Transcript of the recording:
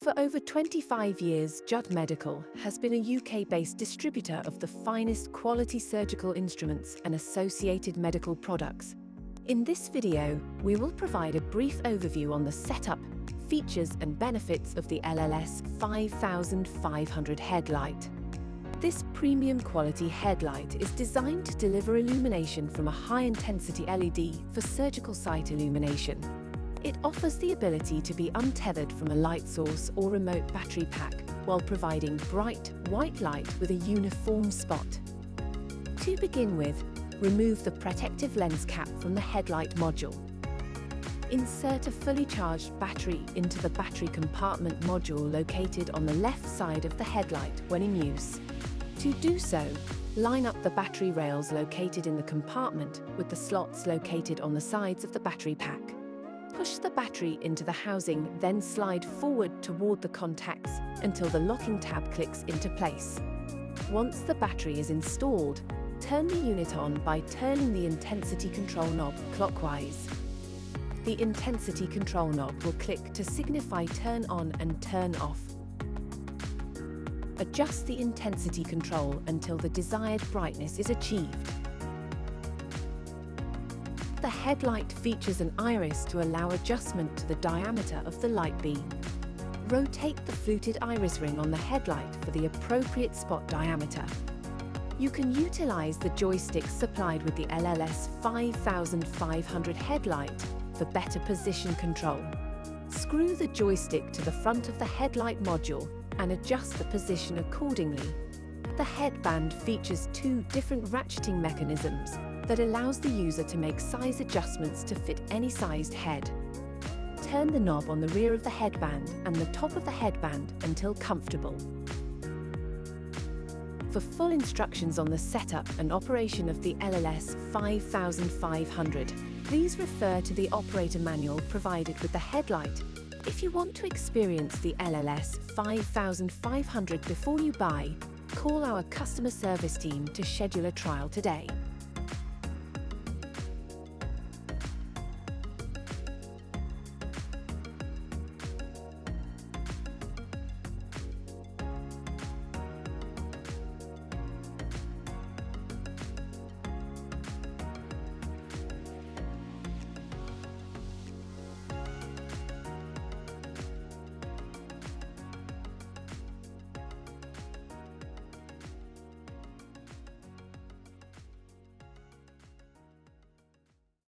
For over 25 years, CUDA Medical has been a UK-based distributor of the finest quality surgical instruments and associated medical products. In this video, we will provide a brief overview on the setup, features and benefits of the LLS-5500 headlight. This premium quality headlight is designed to deliver illumination from a high-intensity LED for surgical site illumination. It offers the ability to be untethered from a light source or remote battery pack while providing bright, white light with a uniform spot. To begin with, remove the protective lens cap from the headlight module. Insert a fully charged battery into the battery compartment module located on the left side of the headlight when in use. To do so, line up the battery rails located in the compartment with the slots located on the sides of the battery pack. Push the battery into the housing, then slide forward toward the contacts until the locking tab clicks into place. Once the battery is installed, turn the unit on by turning the intensity control knob clockwise. The intensity control knob will click to signify turn on and turn off. Adjust the intensity control until the desired brightness is achieved. The headlight features an iris to allow adjustment to the diameter of the light beam. Rotate the fluted iris ring on the headlight for the appropriate spot diameter. You can utilize the joysticks supplied with the LLS-5500 headlight for better position control. Screw the joystick to the front of the headlight module and adjust the position accordingly. The headband features two different ratcheting mechanisms that allows the user to make size adjustments to fit any sized head. Turn the knob on the rear of the headband and the top of the headband until comfortable. For full instructions on the setup and operation of the LLS-5500, please refer to the operator manual provided with the headlight. If you want to experience the LLS-5500 before you buy, call our customer service team to schedule a trial today.